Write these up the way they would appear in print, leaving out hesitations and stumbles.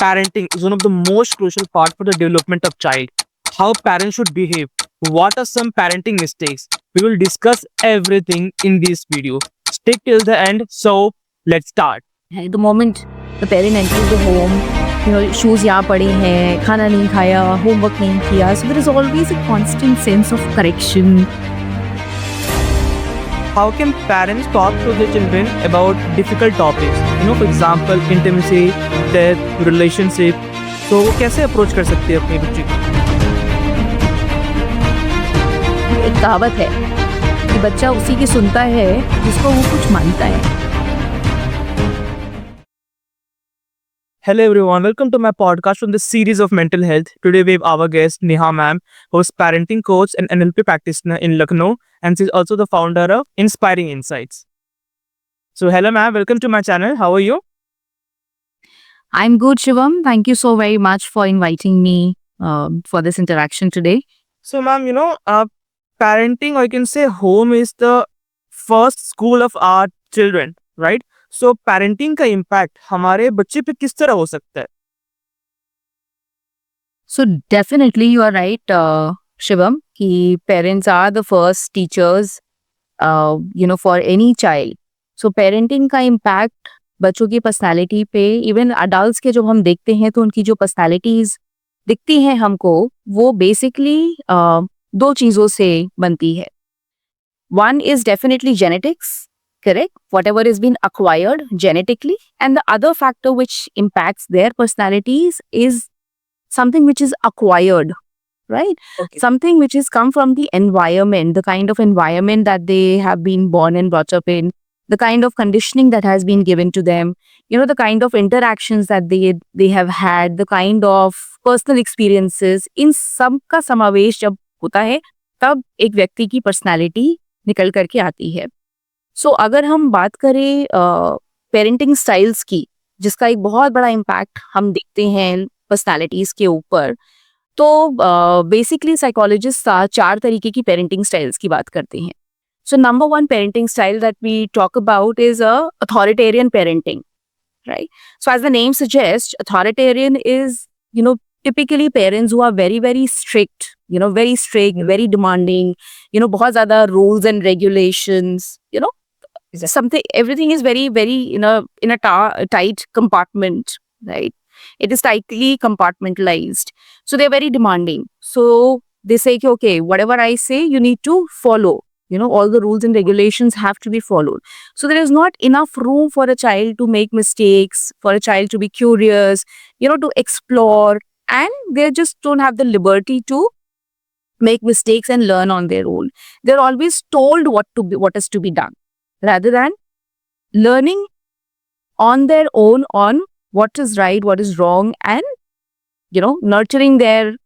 parenting is one of the most crucial part for the development of child. How parents should behave. What are some parenting mistakes? We will discuss everything in this video. Stick till the end. So let's start. The moment the parent enters the home, shoes यहाँ पड़े हैं, खाना नहीं खाया, homework नहीं किया. So there is always a constant sense of correction. How can parents talk to their children about difficult topics? For example, intimacy, death, relationship. So वो कैसे अप्रोच कर सकते हैं अपने बच्चे को? एक कहावत है कि बच्चा उसी की सुनता है जिसको वो कुछ मानता है. Hello everyone, welcome to my podcast from the series of mental health. Today we have our guest Neha ma'am, who is parenting coach and NLP practitioner in Lucknow, and she's also the founder of Inspiring Insights. So hello ma'am, welcome to my channel. How are you? I'm good, Shivam. Thank you so very much for inviting me for this interaction today. So ma'am, parenting, or you can say home, is the first school of our children, right? So parenting का impact हमारे बच्चे पे किस तरह हो सकता है? So definitely you are right, Shivam, कि parents are the first teachers, for any child. So parenting का impact बच्चों की personality पे, even adults के जब हम देखते हैं तो उनकी जो personalities दिखती हैं हमको, वो basically दो चीजों से बनती है. One is definitely genetics. Correct? Whatever has been acquired genetically, and the other factor which impacts their personalities is something which is acquired, right? Okay. Something which has come from the environment, the kind of environment that they have been born and brought up in, the kind of conditioning that has been given to them, the kind of interactions that they have had, the kind of personal experiences. In सब का समावेश जब होता है तब एक व्यक्ति की personality निकल करके आती है. सो अगर हम बात करें पेरेंटिंग स्टाइल्स की, जिसका एक बहुत बड़ा इम्पैक्ट हम देखते हैं पर्सनालिटीज के ऊपर, तो बेसिकली साइकोलॉजिस्ट 4 तरीके की पेरेंटिंग स्टाइल्स की बात करते हैं. So number 1 parenting style that we talk about is authoritarian parenting, right? So as the name suggest, authoritarian is typically parents who are very very strict, very demanding, बहुत ज़्यादा rules and regulations, something, everything is very very in a tight compartment, right? It is tightly compartmentalized, so they're very demanding. So they say, okay, whatever I say you need to follow, all the rules and regulations have to be followed. So there is not enough room for a child to make mistakes, for a child to be curious, to explore, and they just don't have the liberty to make mistakes and learn on their own. They're always told what is to be done, rather than learning on their own on what is right, what is wrong, and nurturing their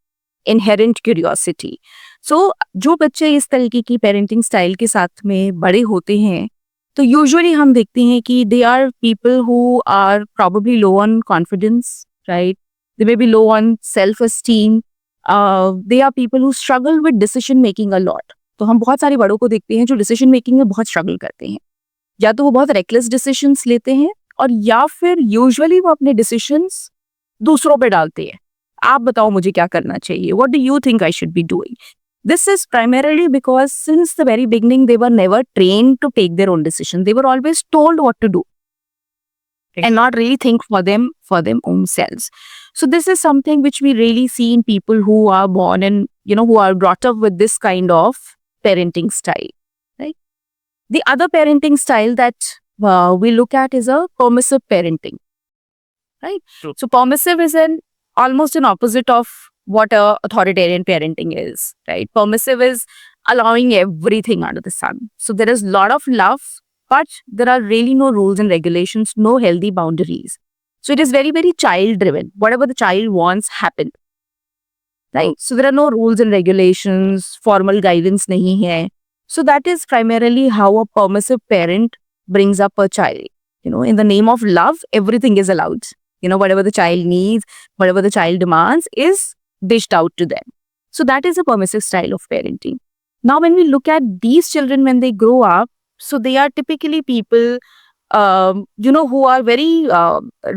inherent curiosity. So जो बच्चे इस तरीके की parenting style के साथ में बड़े होते हैं, तो यूजुअली हम देखते हैं कि they are people who are probably low on confidence, right? They may be low on self-esteem. They are people who struggle with decision making a lot. तो हम बहुत सारे बड़ों को देखते हैं जो डिसीजन मेकिंग में बहुत स्ट्रगल करते हैं. या तो वो बहुत रेकलेस डिसीजंस लेते हैं, और या फिर यूजुअली वो अपने डिसीजंस दूसरों पे डालते हैं. आप बताओ मुझे क्या करना चाहिए. What do you think I should be doing? This is primarily because since the very beginning they were never trained to take their own decision. They were always told what to do and not really think for them own selves. So this is something which we really see in people who are born and who are brought up with this kind of parenting style, right? The other parenting style that we look at is a permissive parenting, right? True. So permissive is almost an opposite of what a authoritarian parenting is, right? Permissive is allowing everything under the sun. So there is a lot of love, but there are really no rules and regulations, no healthy boundaries. So it is very, very child driven. Whatever the child wants happen, right? So there are no rules and regulations, formal guidance nahi hai. So that is primarily how a permissive parent brings up a child. In the name of love, everything is allowed. Whatever the child needs, whatever the child demands is dished out to them. So that is a permissive style of parenting. Now, when we look at these children when they grow up, so they are typically people, who are very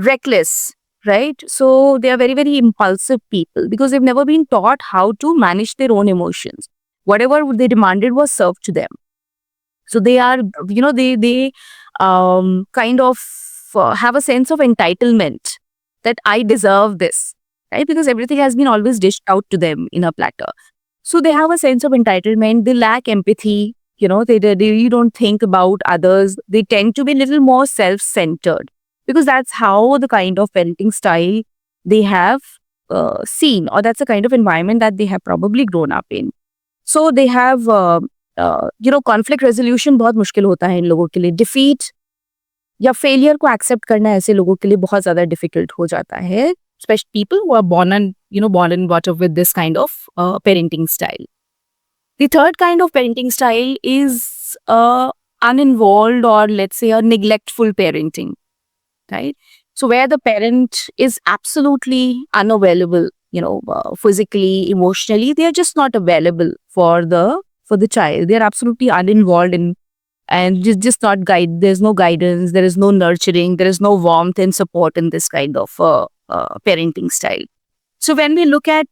reckless, right? So they are very, very impulsive people because they've never been taught how to manage their own emotions. Whatever they demanded was served to them. So they are, they kind of have a sense of entitlement that I deserve this, right? Because everything has been always dished out to them in a platter. So they have a sense of entitlement. They lack empathy. They really don't think about others. They tend to be a little more self-centered because that's how the kind of parenting style they have seen, or that's the kind of environment that they have probably grown up in. So they have, conflict resolution बहुत मुश्किल होता है इन लोगों के लिए. Defeat या failure को accept करना ऐसे लोगों के लिए बहुत ज़्यादा difficult हो जाता है. Especially people who are born and brought up with this kind of parenting style. The third kind of parenting style is uninvolved, or let's say a neglectful parenting, right? So where the parent is absolutely unavailable, physically, emotionally, they are just not available for the child. They are absolutely uninvolved in, and just not guide. There's no guidance. There is no nurturing. There is no warmth and support in this kind of parenting style. So when we look at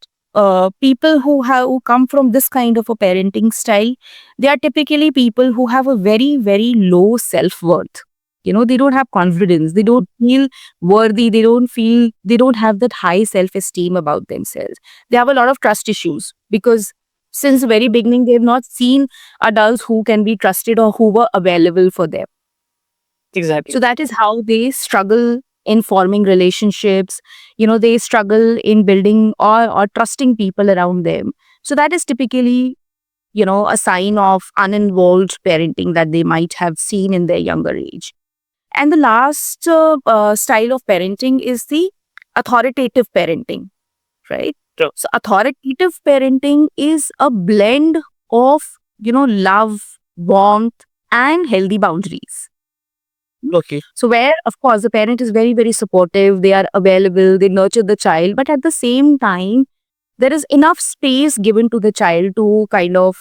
people who come from this kind of a parenting style, they are typically people who have a very, very low self-worth. They don't have confidence. They don't feel worthy. They don't have that high self-esteem about themselves. They have a lot of trust issues because since the very beginning, they have not seen adults who can be trusted or who were available for them. Exactly. So that is how they struggle in forming relationships. They struggle in building or trusting people around them. So that is typically, a sign of uninvolved parenting that they might have seen in their younger age. And the last style of parenting is the authoritative parenting, right? True. So authoritative parenting is a blend of, love, warmth, and healthy boundaries. Okay. So where, of course, the parent is very, very supportive, they are available, they nurture the child, but at the same time, there is enough space given to the child to kind of,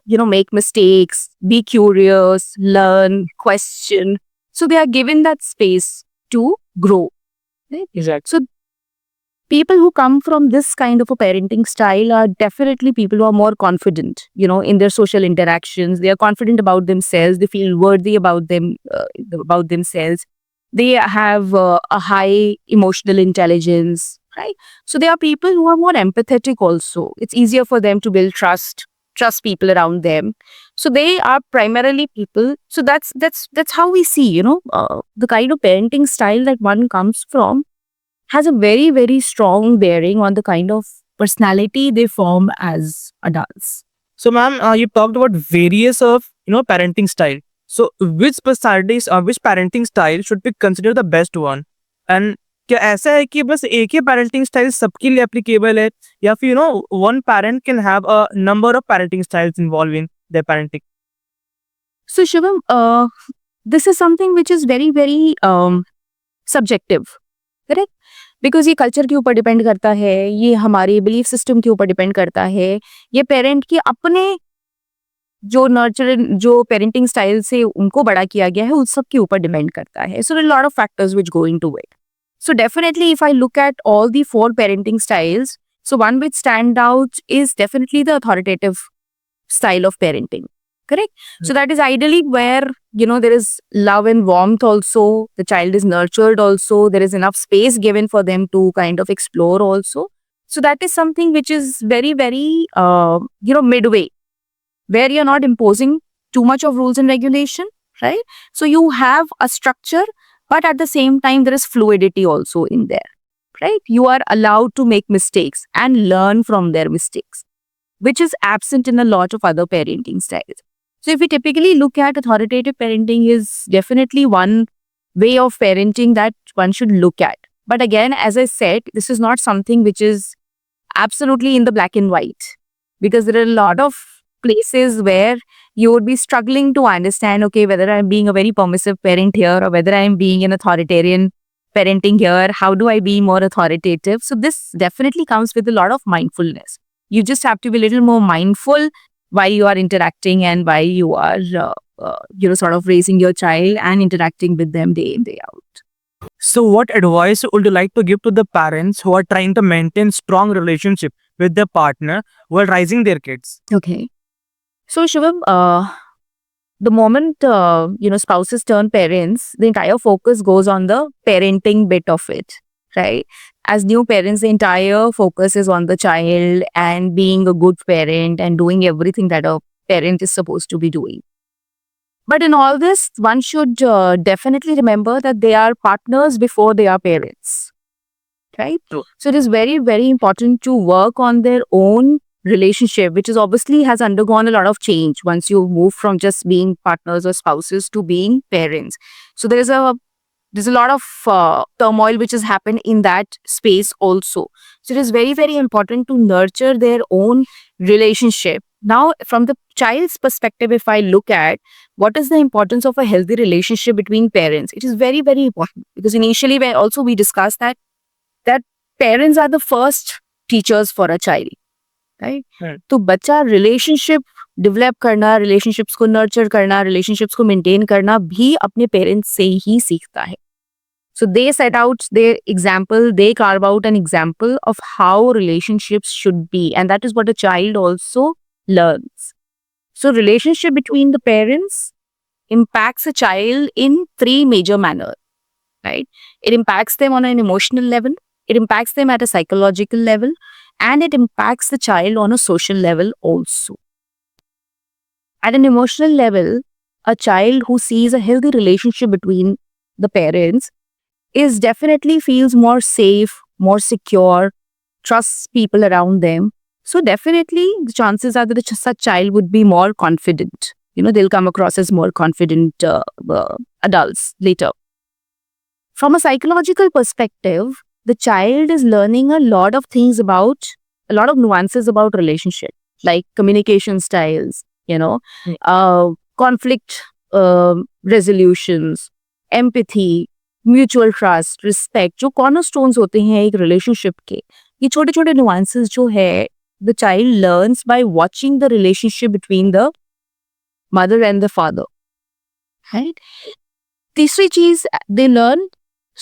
make mistakes, be curious, learn, question. So they are given that space to grow. Right? Exactly. So people who come from this kind of a parenting style are definitely people who are more confident, in their social interactions. They are confident about themselves. They feel worthy about themselves. They have a high emotional intelligence, right? So they are people who are more empathetic also. It's easier for them to build trust people around them. So they are primarily people. So that's how we see, the kind of parenting style that one comes from has a very, very strong bearing on the kind of personality they form as adults. So, ma'am, you talked about various of parenting style. So, which personalities or which parenting style should be considered the best one? And क्या ऐसा है कि बस एक ही parenting style सबके लिए applicable है, या फिर one parent can have a number of parenting styles involved in their parenting? So Shivam, this is something which is very, very subjective, correct? Because ये कल्चर के ऊपर डिपेंड करता है, ये हमारे बिलीफ सिस्टम के ऊपर डिपेंड करता है, ये पेरेंट के अपने जो पेरेंटिंग स्टाइल से उनको बड़ा किया गया है उस सब के ऊपर डिपेंड करता है. So lot of factors which go into it. So definitely if I look at all the 4 parenting styles, so one which stand out is definitely the authoritative style of parenting, correct? So that is ideally where, there is love and warmth also, the child is nurtured also, there is enough space given for them to kind of explore also. So that is something which is very, very, midway, where you're not imposing too much of rules and regulation, right? So you have a structure, but at the same time, there is fluidity also in there, right? You are allowed to make mistakes and learn from their mistakes, which is absent in a lot of other parenting styles. So if we typically look at authoritative parenting is definitely one way of parenting that one should look at. But again, as I said, this is not something which is absolutely in the black and white, because there are a lot of places where you would be struggling to understand, okay, whether I'm being a very permissive parent here or whether I'm being an authoritarian parenting here. How do I be more authoritative? So this definitely comes with a lot of mindfulness. You just have to be a little more mindful while you are interacting and while you are, sort of raising your child and interacting with them day in, day out. So, what advice would you like to give to the parents who are trying to maintain strong relationship with their partner while raising their kids? Okay. So Shivam, the moment spouses turn parents, the entire focus goes on the parenting bit of it, right? As new parents, the entire focus is on the child and being a good parent and doing everything that a parent is supposed to be doing. But in all this, one should definitely remember that they are partners before they are parents, right? True. So it is very, very important to work on their own relationship, which is obviously has undergone a lot of change once you move from just being partners or spouses to being parents. So there's a lot of turmoil which has happened in that space also. So it is very, very important to nurture their own relationship. Now, from the child's perspective, if I look at what is the importance of a healthy relationship between parents, it is very, very important because initially, where also we discussed that parents are the first teachers for a child, right? Right. तो बच्चा relationship develop करना, relationships को nurture करना, relationships को maintain करना भी अपने parents से ही सीखता है. So they set out their example, they carve out an example of how relationships should be, and that is what a child also learns. So relationship between the parents impacts a child in three major manners, right? It impacts them on an emotional level, it impacts them at a psychological level, and it impacts the child on a social level also. At an emotional level, a child who sees a healthy relationship between the parents is definitely feels more safe, more secure, trusts people around them. So definitely the chances are that such child would be more confident. They'll come across as more confident adults later. From a psychological perspective, the child is learning a lot of things about, a lot of nuances about relationship, like communication styles, conflict resolutions, empathy, mutual trust, respect, जो कॉर्नरस्टोन्स होते हैं एक relationship के, ये छोटे छोटे nuances जो है the child learns by watching the relationship between the mother and the father, right? तीसरी चीज, they learn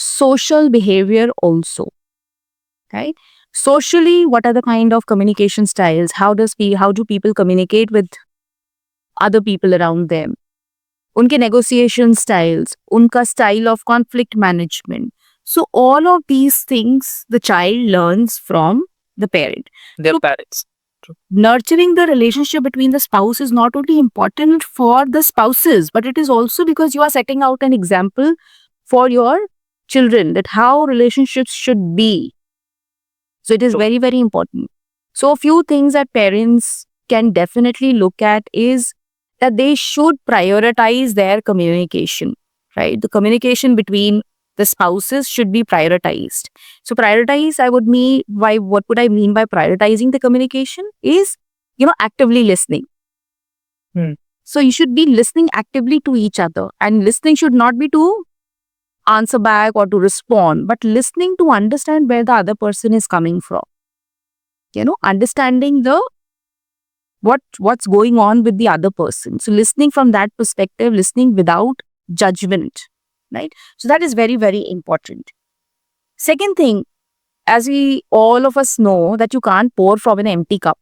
social behavior also, right? Socially, what are the kind of communication styles? How do people communicate with other people around them? Unke negotiation styles, unka style of conflict management. So all of these things the child learns from the parent. Their So parents. nurturing the relationship between the spouse is not only important for the spouses, but it is also because you are setting out an example for your children that how relationships should be. So it is True. very, very important. So a few things that parents can definitely look at is that they should prioritize their communication, right? The communication between the spouses should be prioritized. So prioritize, what would I mean by prioritizing the communication is, actively listening. So you should be listening actively to each other, and listening should not be to answer back or to respond, but listening to understand where the other person is coming from. Understanding what's going on with the other person. So listening from that perspective, listening without judgment, right? So that is very, very important. Second thing, as we all of us know that you can't pour from an empty cup,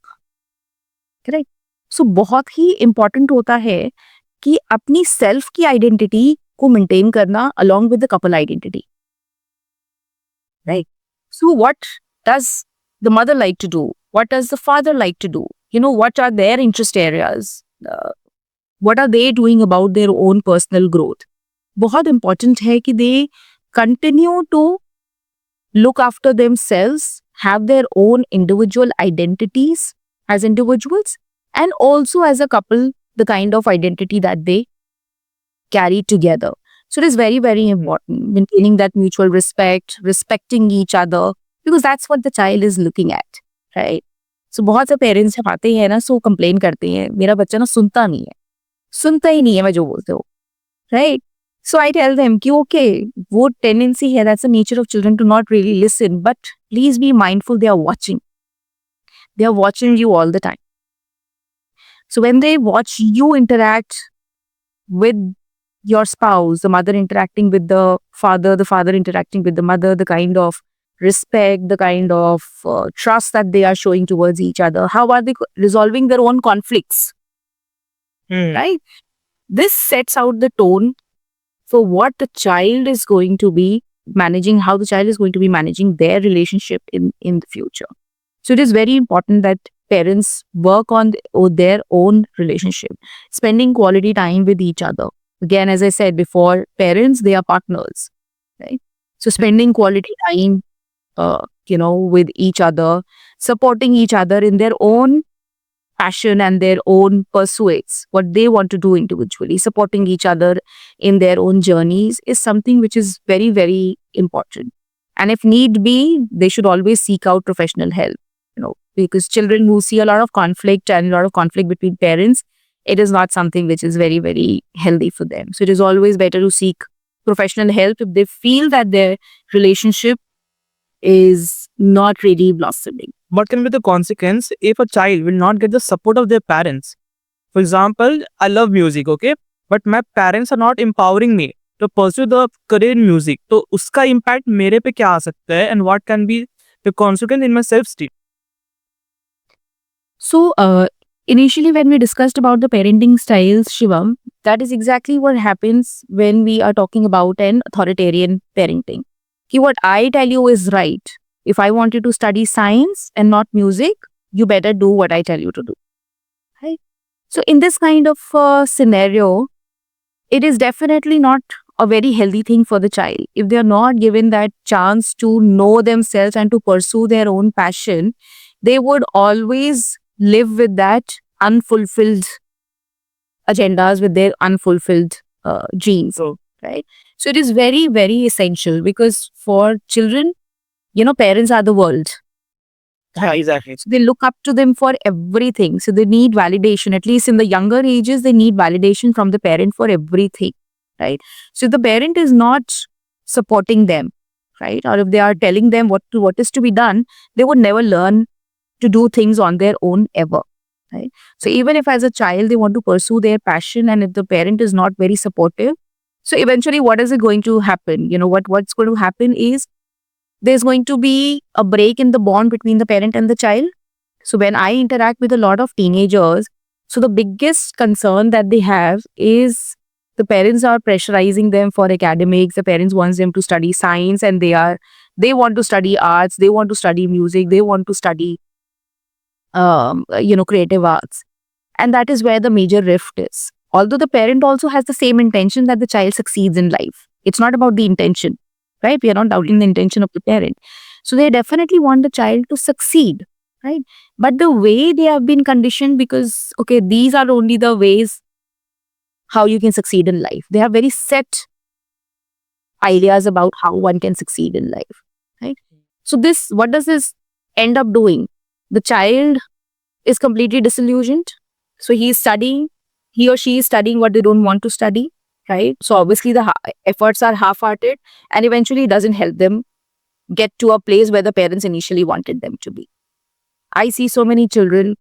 correct? So बहुत ही important होता है कि अपनी self की identity को maintain करना along with the couple identity, right? So what does the mother like to do? What does the father like to do? What are their interest areas? What are they doing about their own personal growth? बहुत important है कि they continue to look after themselves, have their own individual identities as individuals, and also as a couple, the kind of identity that they carry together. So it is very, very important maintaining that mutual respect, respecting each other, because that's what the child is looking at, right? So बहुत से parents जब आते हैं ना, सो complain करते हैं मेरा बच्चा ना सुनता ही नहीं है मैं जो बोलते हो, right? So I tell them कि okay, वो tendency है, that's the nature of children to not really listen, but please be mindful, they are watching you all the time. So when they watch you interact with your spouse, the mother interacting with the father interacting with the mother, the kind of respect, the kind of trust that they are showing towards each other. How are they resolving their own conflicts, right? This sets out the tone for what the child is going to be managing, how the child is going to be managing their relationship in the future. So it is very important that parents work on their own relationship, spending quality time with each other. Again, as I said before, parents, they are partners, right? So spending quality time, with each other, supporting each other in their own passion and their own pursuits, what they want to do individually, supporting each other in their own journeys is something which is very, very important. And if need be, they should always seek out professional help, because children who see a lot of conflict and a lot of conflict between parents, it is not something which is very, very healthy for them. So it is always better to seek professional help if they feel that their relationship is not really blossoming. What can be the consequence if a child will not get the support of their parents? For example, I love music, okay, but my parents are not empowering me to pursue the career in music. तो उसका impact मेरे पे क्या आ सकता है, and what can be the consequence in my self-esteem? So, initially, when we discussed about the parenting styles, Shivam, that is exactly what happens when we are talking about an authoritarian parenting. Ki what I tell you is right. If I want you to study science and not music, you better do what I tell you to do. Right? So, in this kind of scenario, it is definitely not a very healthy thing for the child. If they are not given that chance to know themselves and to pursue their own passion, they would always live with that unfulfilled agendas, with their unfulfilled dreams, right? So it is very, very essential because for children, parents are the world. Yeah, exactly. So they look up to them for everything. So they need validation. At least in the younger ages, they need validation from the parent for everything, right? So if the parent is not supporting them, right, or if they are telling them what is to be done, they would never learn to do things on their own ever, right? So even if as a child they want to pursue their passion and if the parent is not very supportive, so eventually what is it going to happen? What's going to happen is there's going to be a break in the bond between the parent and the child. So when I interact with a lot of teenagers, so the biggest concern that they have is the parents are pressurizing them for academics. The parents wants them to study science and they want to study arts, they want to study music, they want to study creative arts. And that is where the major rift is. Although the parent also has the same intention that the child succeeds in life. It's not about the intention, right? We are not doubting the intention of the parent. So they definitely want the child to succeed, right? But the way they have been conditioned, because, okay, these are only the ways how you can succeed in life. They have very set ideas about how one can succeed in life, right? So what does this end up doing? The child is completely disillusioned. So he or she is studying what they don't want to study, right? So obviously the efforts are half-hearted and eventually it doesn't help them get to a place where the parents initially wanted them to be. I see so many children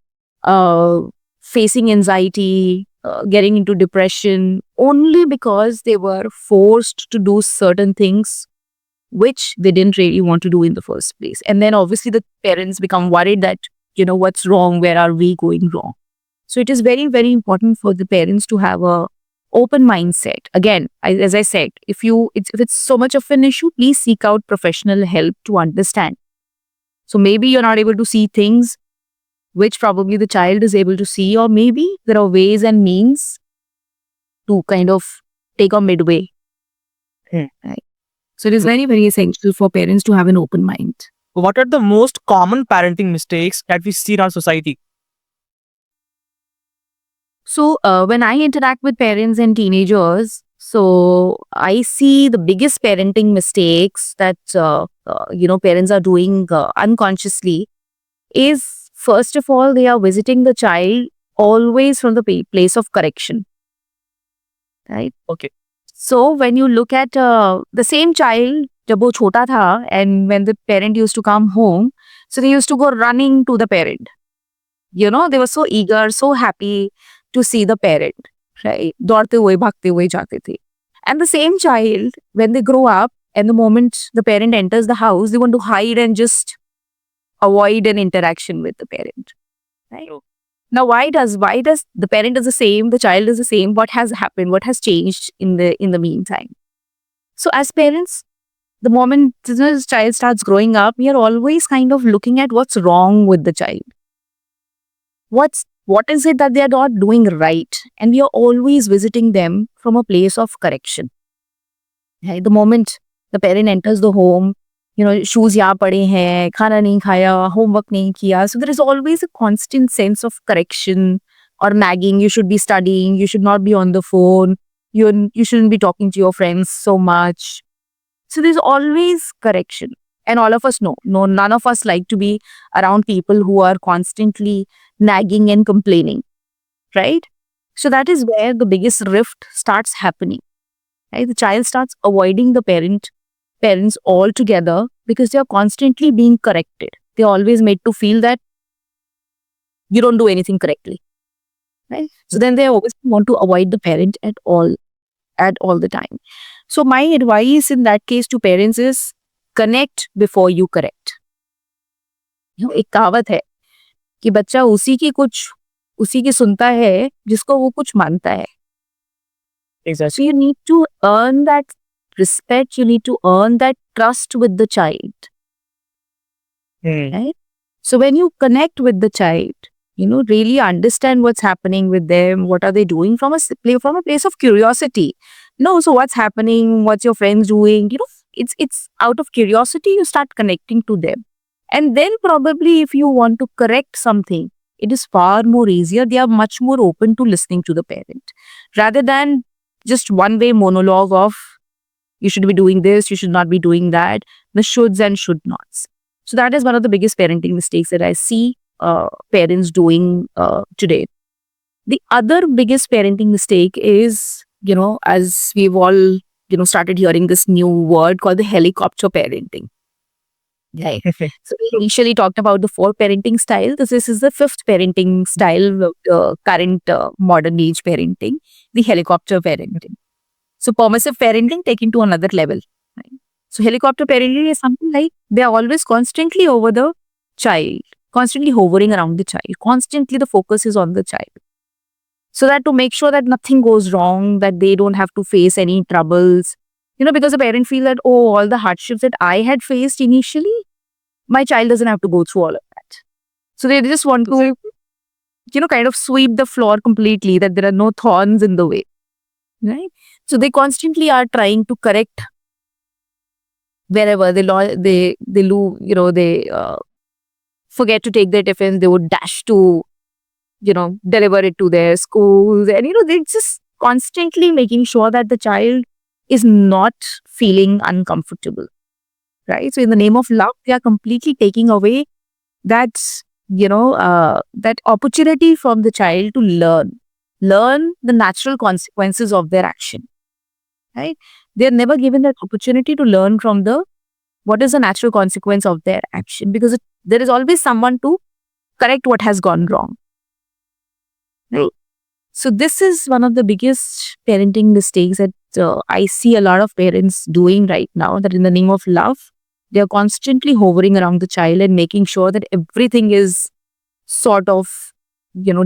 facing anxiety, getting into depression only because they were forced to do certain things which they didn't really want to do in the first place. And then obviously the parents become worried that, what's wrong? Where are we going wrong? So it is very, very important for the parents to have a open mindset. Again, as I said, if it's so much of an issue, please seek out professional help to understand. So maybe you're not able to see things which probably the child is able to see, or maybe there are ways and means to kind of take a midway. Right? So it is very, very essential for parents to have an open mind. What are the most common parenting mistakes that we see in our society? So when I interact with parents and teenagers, so I see the biggest parenting mistakes that parents are doing unconsciously is, first of all, they are visiting the child always from the place of correction, right? Okay. So when you look at the same child, जब वो छोटा था, and when the parent used to come home, so they used to go running to the parent. They were so eager, so happy to see the parent, right? दौड़ते हुए, भागते हुए जाते थे. And the same child, when they grow up, and the moment the parent enters the house, they want to hide and just avoid an interaction with the parent. Right? Now, why does the parent is the same, the child is the same? What has happened? What has changed in the meantime? So, as parents, the moment this child starts growing up, we are always kind of looking at what's wrong with the child. What is it that they are not doing right? And we are always visiting them from a place of correction. Right? The moment the parent enters the home, shoes yahan pade hain, khana nahi khaya, homework nahi kiya. So there is always a constant sense of correction or nagging. You should be studying. You should not be on the phone. You shouldn't be talking to your friends so much. So there's always correction. And all of us know, no, none of us like to be around people who are constantly nagging and complaining, right? So that is where the biggest rift starts happening. Right? The child starts avoiding the parents altogether because they are constantly being corrected. They're always made to feel that you don't do anything correctly. Right? So then they always want to avoid the parent at all the time. So my advice in that case to parents is connect before you correct. एक कहावत है कि बच्चा उसी की सुनता है जिसको वो कुछ मानता है. Exactly. So you need to earn that respect, you need to earn that trust with the child. Right? So when you connect with the child, really understand what's happening with them, what are they doing from a place of curiosity. So what's happening, what's your friends doing, it's out of curiosity you start connecting to them. And then probably if you want to correct something, it is far more easier. They are much more open to listening to the parent rather than just one-way monologue of you should be doing this, you should not be doing that, the shoulds and should nots. So that is one of the biggest parenting mistakes that I see parents doing today. The other biggest parenting mistake is, as we've all, started hearing this new word called the helicopter parenting. Right. So we initially talked about the 4 parenting styles. This is the 5th parenting style, current modern age parenting, the helicopter parenting. So permissive parenting taken to another level. Right? So helicopter parenting is something like they are always constantly over the child, constantly hovering around the child. Constantly the focus is on the child. So that to make sure that nothing goes wrong, that they don't have to face any troubles. Because the parent feel that, all the hardships that I had faced initially, my child doesn't have to go through all of that. So they just want to, kind of sweep the floor completely, that there are no thorns in the way. Right? So they constantly are trying to correct wherever they forget to take their tiffins, they would dash to, deliver it to their schools. And, they're just constantly making sure that the child is not feeling uncomfortable, right? So in the name of love, they are completely taking away that, that opportunity from the child to learn the natural consequences of their action, right? They are never given that opportunity to learn from what is the natural consequence of their action, because there is always someone to correct what has gone wrong. Right? So this is one of the biggest parenting mistakes that I see a lot of parents doing right now, that in the name of love, they are constantly hovering around the child and making sure that everything is sort of,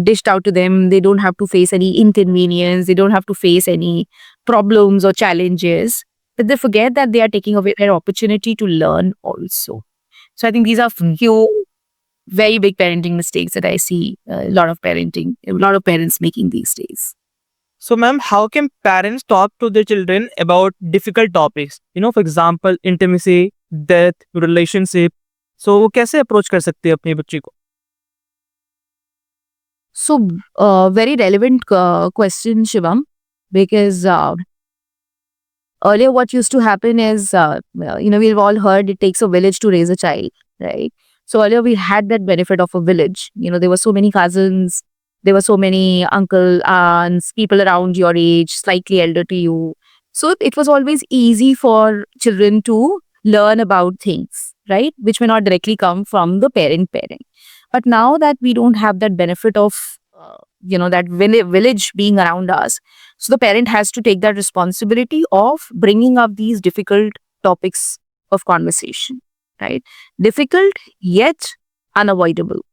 dished out to them. They don't have to face any inconvenience. They don't have to face any problems or challenges. But they forget that they are taking away their opportunity to learn also. So I think these are few very big parenting mistakes that I see a lot of parents making these days. So, ma'am, how can parents talk to their children about difficult topics? For example, intimacy, death, relationship. So, वो कैसे approach कर सकते हैं अपने बच्चे को? So, very relevant question, Shivam, because earlier what used to happen is, we've all heard it takes a village to raise a child, right? So earlier we had that benefit of a village. There were so many cousins, there were so many uncle, aunts, people around your age, slightly elder to you. So it was always easy for children to learn about things, right? Which may not directly come from the parent. But now that we don't have that benefit of that village being around us. So the parent has to take that responsibility of bringing up these difficult topics of conversation, right? Difficult yet unavoidable.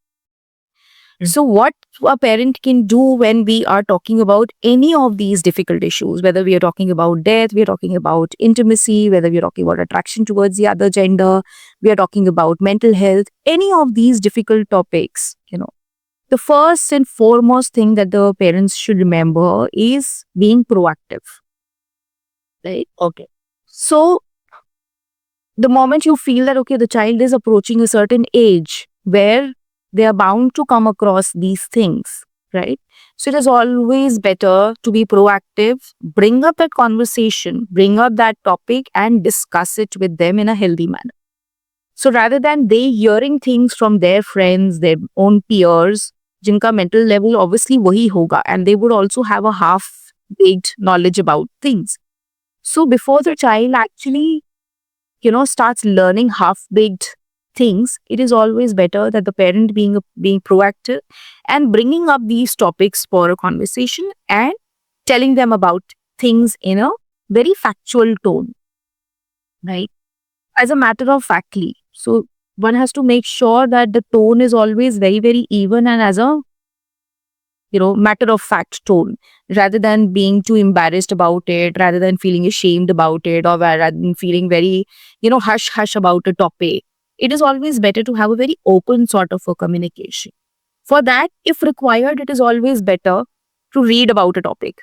Mm. So what a parent can do when we are talking about any of these difficult issues, whether we are talking about death, we are talking about intimacy, whether we are talking about attraction towards the other gender, we are talking about mental health, any of these difficult topics, the first and foremost thing that the parents should remember is being proactive, right? Okay. So the moment you feel that, okay, the child is approaching a certain age where they are bound to come across these things, right? So it is always better to be proactive, bring up that conversation, bring up that topic and discuss it with them in a healthy manner. So rather than they hearing things from their friends, their own peers, jinka mental level obviously wahi hoga, and they would also have a half-baked knowledge about things. So before the child actually, starts learning half-baked things, it is always better that the parent being proactive and bringing up these topics for a conversation and telling them about things in a very factual tone, right? As a matter of factly. So one has to make sure that the tone is always very, very even and as a matter of fact tone, rather than being too embarrassed about it, rather than feeling ashamed about it, or rather than feeling very, hush hush about a topic. It is always better to have a very open sort of a communication. For that, if required, it is always better to read about a topic.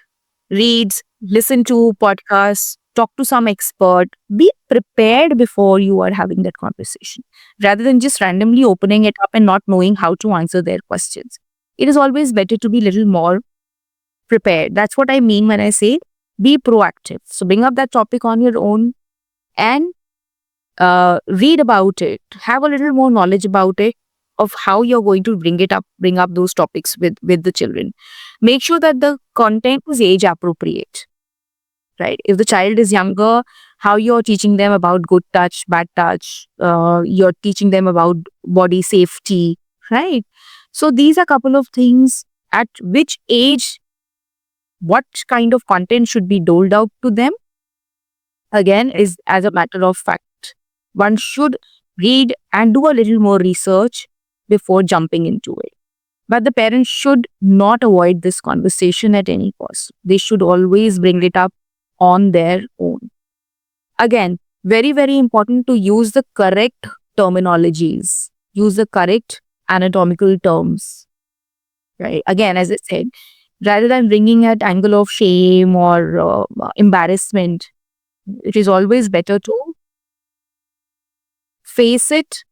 Reads, listen to podcasts, talk to some expert, be prepared before you are having that conversation, rather than just randomly opening it up and not knowing how to answer their questions. It is always better to be a little more prepared. That's what I mean when I say be proactive. So bring up that topic on your own and read about it. Have a little more knowledge about it, of how you're going to bring up those topics with the children. Make sure that the content is age appropriate, right? If the child is younger, how you're teaching them about good touch, bad touch, you're teaching them about body safety, right? So these are a couple of things at which age, what kind of content should be doled out to them. Again, is as a matter of fact, one should read and do a little more research before jumping into it. But the parents should not avoid this conversation at any cost. They should always bring it up on their own. Again, very, very important to use the correct terminologies, use the correct anatomical terms, right? Again, as I said, rather than bringing at angle of shame or embarrassment, it is always better to face it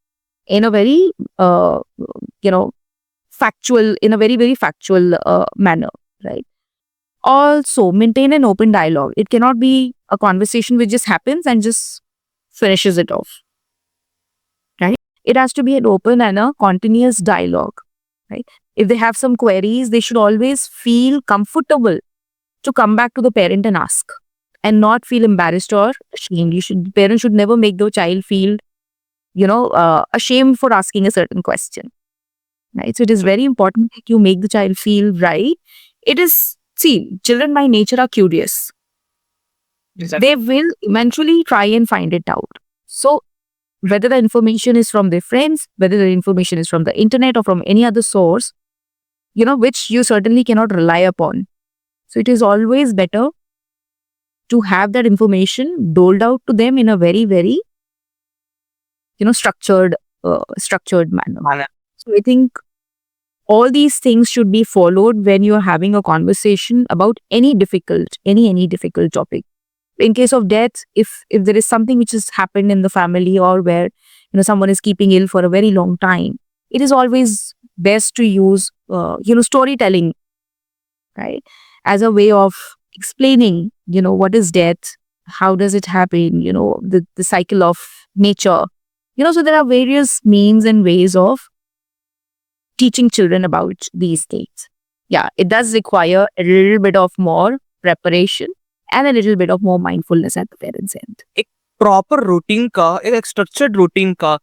in a very, factual, in a very, very factual manner, right? Also, maintain an open dialogue. It cannot be a conversation which just happens and just finishes it off, right? It has to be an open and a continuous dialogue, right? If they have some queries, they should always feel comfortable to come back to the parent and ask, and not feel embarrassed or ashamed. Parents should never make the child feel, ashamed for asking a certain question, right? So it is very important that you make the child feel right. It is, see, children by nature are curious. Exactly. They will eventually try and find it out. So whether the information is from their friends, whether the information is from the internet or from any other source, which you certainly cannot rely upon. So it is always better to have that information doled out to them in a very, very, structured manner. So I think all these things should be followed when you're having a conversation about any difficult topic. In case of death, if there is something which has happened in the family, or where someone is keeping ill for a very long time, it is always best to use storytelling, right, as a way of explaining what is death, how does it happen, the cycle of nature. So there are various means and ways of teaching children about these things. Yeah, it does require a little bit of more preparation and a little bit of more mindfulness at the parents' end. एक proper routine का, एक structured routine का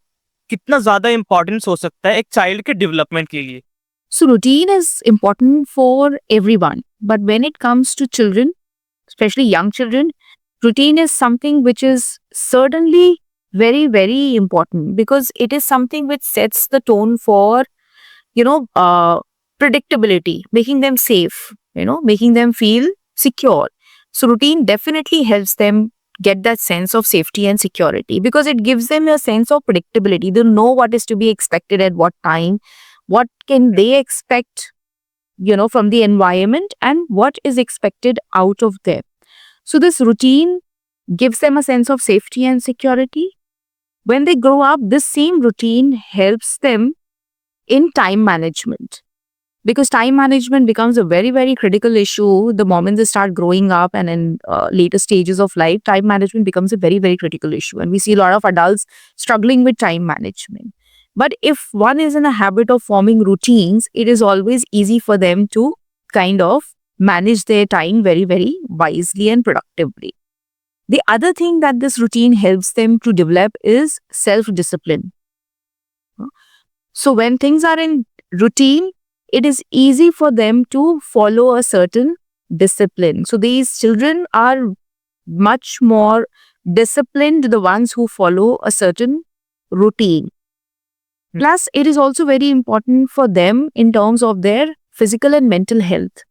कितना ज्यादा importance हो सकता है एक चाइल्ड के डेवलपमेंट के लिए. So routine is important for everyone. But when it comes to children, especially young children, routine is something which is certainly very, very important because it is something which sets the tone for, you know, predictability, making them safe, making them feel secure. So routine definitely helps them get that sense of safety and security because it gives them a sense of predictability. They know what is to be expected at what time, what can they expect, from the environment and what is expected out of them. So this routine gives them a sense of safety and security. When they grow up, this same routine helps them in time management because time management becomes a very, very critical issue the moment they start growing up and in later stages of life. Time management becomes a very, very critical issue. And we see a lot of adults struggling with time management. But if one is in a habit of forming routines, it is always easy for them to kind of manage their time very, very wisely and productively. The other thing that this routine helps them to develop is self-discipline. So when things are in routine, it is easy for them to follow a certain discipline. So these children are much more disciplined, the ones who follow a certain routine. Plus, it is also very important for them in terms of their physical and mental health.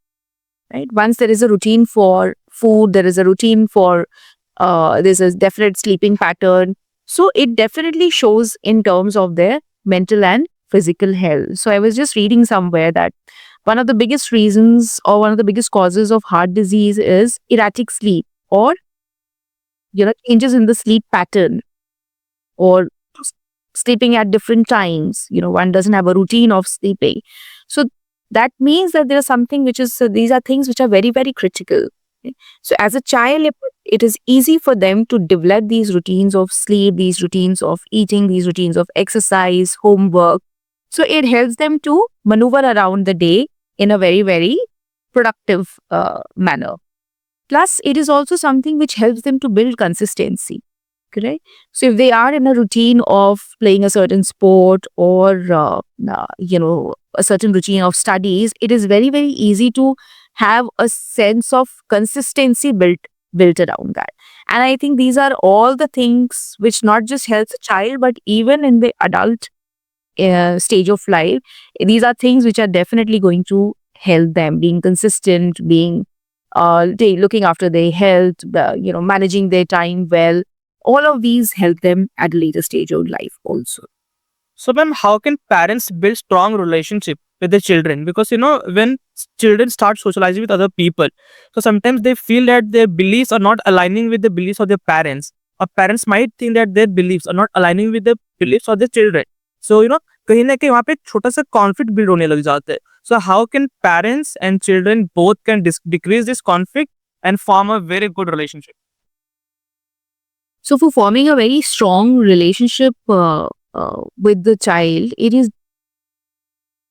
Right? Once there is a routine for food, there is a routine for there's a definite sleeping pattern. So it definitely shows in terms of their mental and physical health. So I was just reading somewhere that one of the biggest reasons or one of the biggest causes of heart disease is erratic sleep or changes in the sleep pattern or sleeping at different times. One doesn't have a routine of sleeping. So that means that there is something which is, these are things which are very, very critical. Okay? So as a child, it is easy for them to develop these routines of sleep, these routines of eating, these routines of exercise, homework. So it helps them to maneuver around the day in a very, very productive manner. Plus, it is also something which helps them to build consistency. Correct? So if they are in a routine of playing a certain sport or, a certain routine of studies, it is very, very easy to have a sense of consistency built around that. And I think these are all the things which not just helps a child, but even in the adult stage of life, these are things which are definitely going to help them being consistent, being looking after their health, managing their time well. All of these help them at a later stage of life also. So, ma'am, how can parents build strong relationship with their children? Because when children start socializing with other people, so sometimes they feel that their beliefs are not aligning with the beliefs of their parents, or parents might think that their beliefs are not aligning with the beliefs of their children. So कहीं ना कहीं वहाँ पे छोटा सा conflict build होने लग जाते हैं. So how can parents and children both can decrease this conflict and form a very good relationship? So for forming a very strong relationship with the child, it is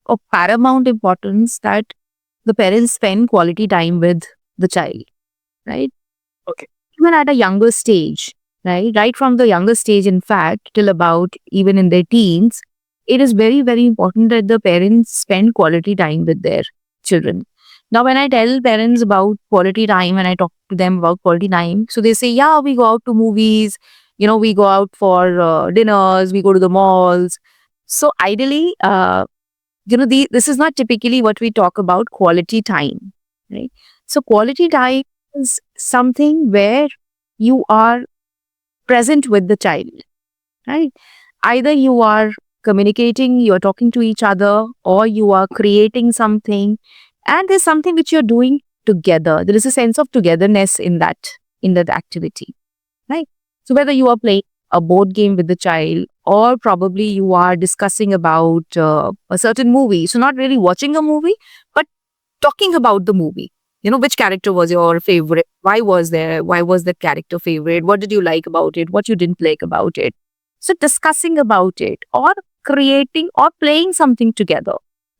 of paramount importance that the parents spend quality time with the child, right? Okay. Even at a younger stage, right? Right from the younger stage, in fact, till about even in their teens, it is very, very important that the parents spend quality time with their children. Now, when I tell parents about quality time and I talk to them about quality time, so they say, yeah, we go out to movies, we go out for dinners, we go to the malls. So ideally, this is not typically what we talk about quality time, right? So quality time is something where you are present with the child, right? Either you are communicating, you are talking to each other, or you are creating something, and there's something which you're doing together. There is a sense of togetherness in that activity, right? So whether you are playing a board game with the child, or probably you are discussing about a certain movie. So not really watching a movie, but talking about the movie. Which character was your favorite? Why was that character favorite? What did you like about it? What you didn't like about it? So discussing about it, or creating or playing something together,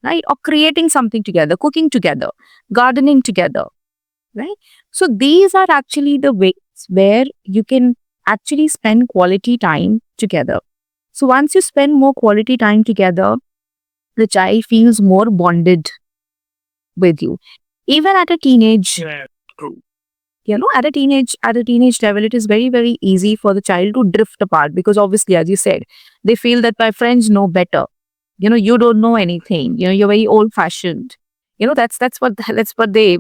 right? Or creating something together, cooking together, gardening together, right? So these are actually the ways where you can actually spend quality time together. So once you spend more quality time together, the child feels more bonded with you. Even at a teenage, at a teenage level, it is very, very easy for the child to drift apart because obviously, as you said, they feel that my friends know better. You don't know anything. You're very old fashioned. That's what they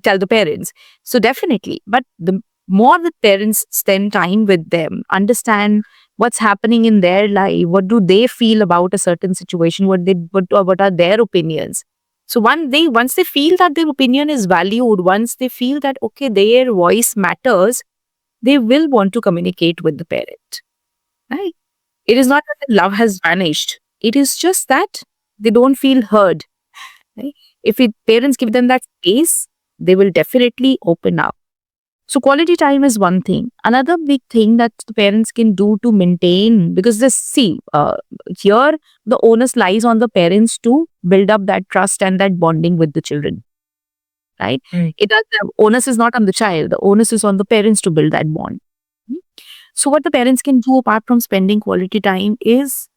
tell the parents. So definitely, but the more the parents spend time with them, understand what's happening in their life, what do they feel about a certain situation, what are their opinions. So once they feel that their opinion is valued, once they feel that okay, their voice matters, they will want to communicate with the parent. Right? It is not that the love has vanished. It is just that they don't feel heard. Right? If parents give them that space, they will definitely open up. So quality time is one thing. Another big thing that the parents can do to maintain, because here the onus lies on the parents to build up that trust and that bonding with the children. Right? The onus is not on the child. The onus is on the parents to build that bond. So what the parents can do apart from spending quality time is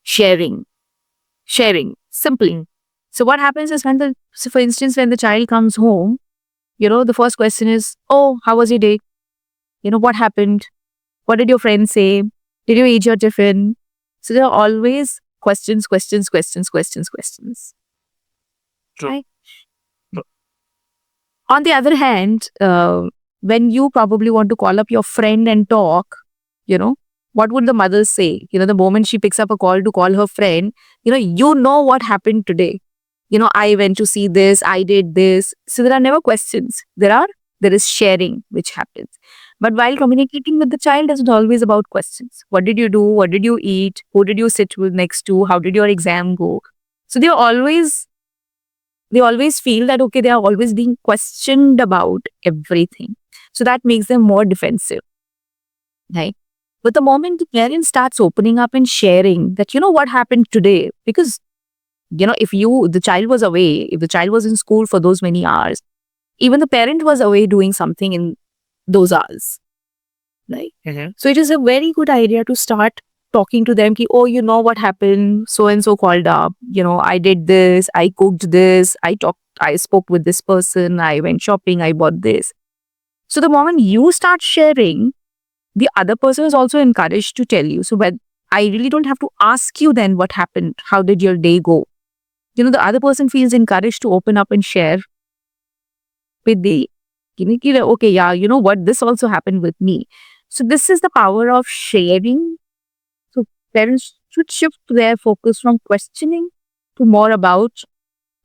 sharing. Simply. So what happens is for instance, when the child comes home, the first question is, oh, how was your day? What happened? What did your friends say? Did you eat your tiffin? So there are always questions. True. Right? On the other hand, when you probably want to call up your friend and talk, what would the mother say? The moment she picks up a call to call her friend, what happened today. I went to see this, I did this. So there are never questions. There is sharing which happens. But while communicating with the child, it's always about questions. What did you do? What did you eat? Who did you sit with next to? How did your exam go? So they always feel that, okay, they are always being questioned about everything. So that makes them more defensive. Right? But the moment the parent starts opening up and sharing that, what happened today? Because if the child was away, if the child was in school for those many hours, even the parent was away doing something in those hours. Right? So it is a very good idea to start talking to them. Oh, what happened? So and so called up. I did this. I cooked this. I spoke with this person. I went shopping. I bought this. So the moment you start sharing, the other person is also encouraged to tell you. So when I really don't have to ask you then what happened. How did your day go? The other person feels encouraged to open up and share with the, okay, yeah, what, this also happened with me. So this is the power of sharing. So parents should shift their focus from questioning to more about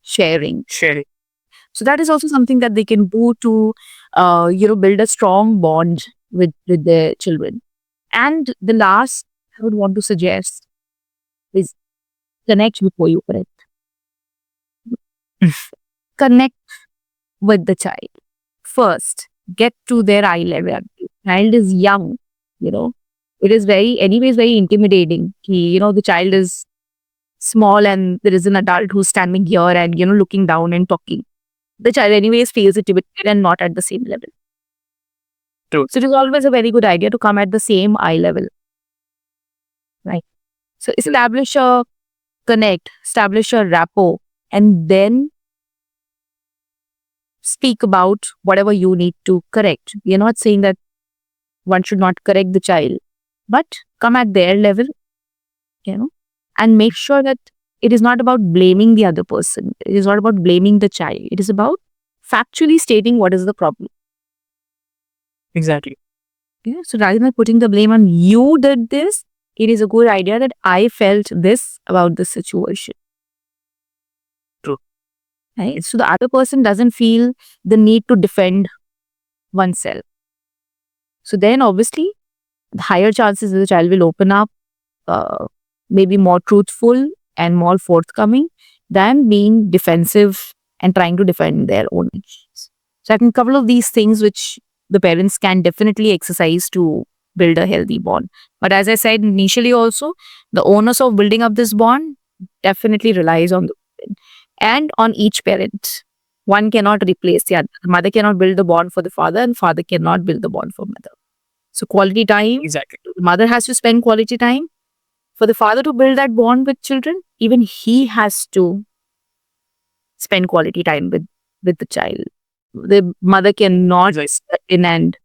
sharing. So that is also something that they can do to, build a strong bond with their children. And the last I would want to suggest is connect before you correct. Connect with the child. First, get to their eye level. Child is young, it is very intimidating. The child is small and there is an adult who's standing here and, looking down and talking. The child anyways feels intimidated and not at the same level. True. So it is always a very good idea to come at the same eye level. Right. So establish a rapport, and then speak about whatever you need to correct. We are not saying that one should not correct the child, but come at their level, and make sure that it is not about blaming the other person. It is not about blaming the child. It is about factually stating what is the problem. Exactly. Yeah. So rather than putting the blame on you did this, it is a good idea that I felt this about the situation. True. Right? So the other person doesn't feel the need to defend oneself. So then obviously, the higher chances the child will open up, maybe more truthful and more forthcoming than being defensive and trying to defend their own issues. So I think a couple of these things which the parents can definitely exercise to build a healthy bond. But as I said initially also, the onus of building up this bond definitely relies on the parent and on each parent. One cannot replace the other. The mother cannot build the bond for the father and father cannot build the bond for mother. So quality time. Exactly. The mother has to spend quality time for the father to build that bond with children, even he has to spend quality time with the child. The mother cannot step in and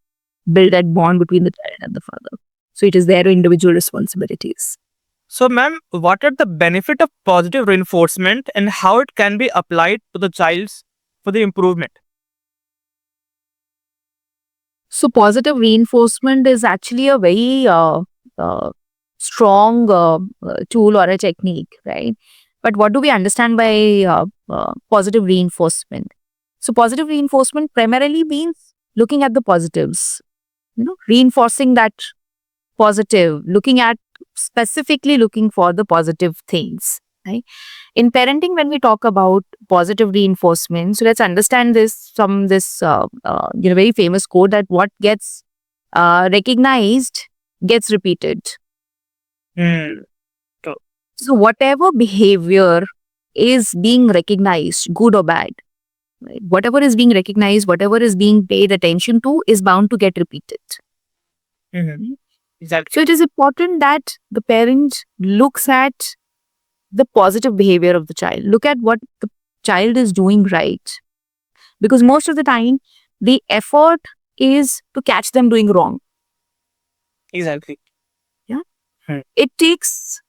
build that bond between the child and the father. So it is their individual responsibilities. So, ma'am, what are the benefit of positive reinforcement and how it can be applied to the child's for the improvement? So positive reinforcement is actually a very strong tool or a technique, right? But what do we understand by positive reinforcement? So positive reinforcement primarily means looking at the positives, reinforcing that positive, specifically looking for the positive things, right? In parenting, when we talk about positive reinforcement, so let's understand this from this very famous quote that what gets recognized gets repeated. So whatever behavior is being recognized, good or bad, right? Whatever is being recognized, whatever is being paid attention to is bound to get repeated. Exactly. So it is important that the parent looks at the positive behavior of the child. Look at what the child is doing right. Because most of the time, the effort is to catch them doing wrong. Exactly. It takes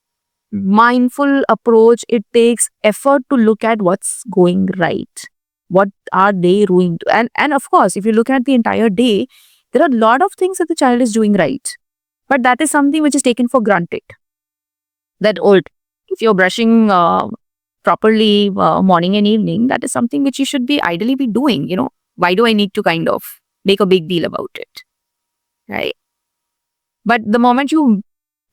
mindful approach. It takes effort to look at what's going right. What are they doing? And of course, if you look at the entire day, there are a lot of things that the child is doing right. But that is something which is taken for granted. That if you're brushing properly morning and evening, that is something which you should be ideally be doing. Why do I need to kind of make a big deal about it, right? But the moment you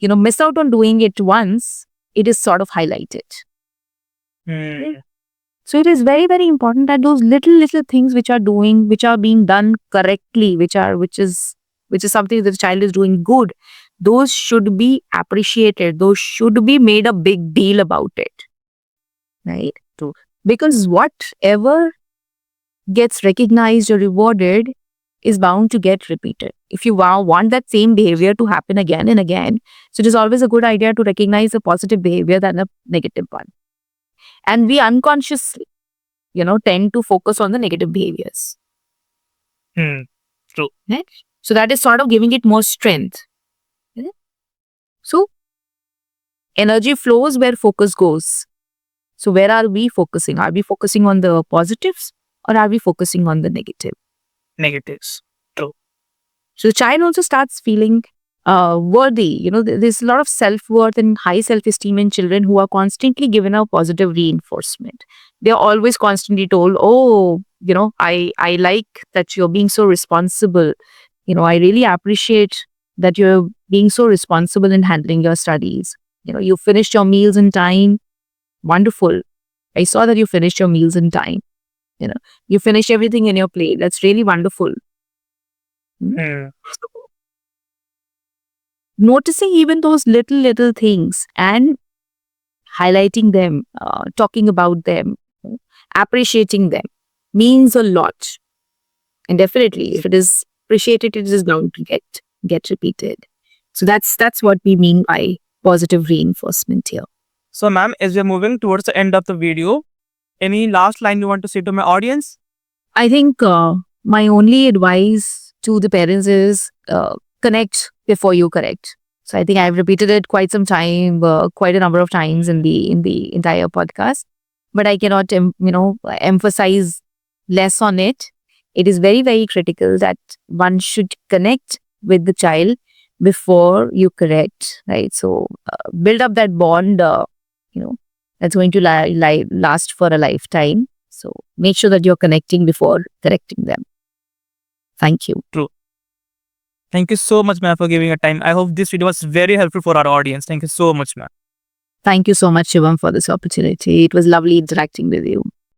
miss out on doing it once, it is sort of highlighted. So it is very, very important that those little things which are being done correctly, which is something that the child is doing good, those should be appreciated. Those should be made a big deal about it, right? Because whatever gets recognized or rewarded is bound to get repeated. If you want that same behavior to happen again and again, so it is always a good idea to recognize the positive behavior than the negative one. And we unconsciously, tend to focus on the negative behaviors. True. Right? So that is sort of giving it more strength. Right? So energy flows where focus goes. So where are we focusing? Are we focusing on the positives or are we focusing on the Negatives. True. So the child also starts feeling worthy. There's a lot of self-worth and high self-esteem in children who are constantly given a positive reinforcement. They're always constantly told, I like that you're being so responsible. I really appreciate that you're being so responsible in handling your studies. You finished your meals in time. Wonderful. I saw that you finished your meals in time. You finished everything in your plate. That's really wonderful. Noticing even those little things and highlighting them, talking about them, appreciating them means a lot. And definitely, if it is appreciated, it is bound to get repeated. So that's what we mean by positive reinforcement here. So, ma'am, as we're moving towards the end of the video, any last line you want to say to my audience? I think my only advice to the parents is connect before you correct. So I think I've repeated it quite some time, quite a number of times in the entire podcast, but I cannot emphasize less on it. It is very, very critical that one should connect with the child before you correct, right? So build up that bond, that's going to last for a lifetime. So make sure that you're connecting before correcting them. Thank you. True. Thank you so much, ma'am, for giving your time. I hope this video was very helpful for our audience. Thank you so much, ma'am. Thank you so much, Shivam, for this opportunity. It was lovely interacting with you.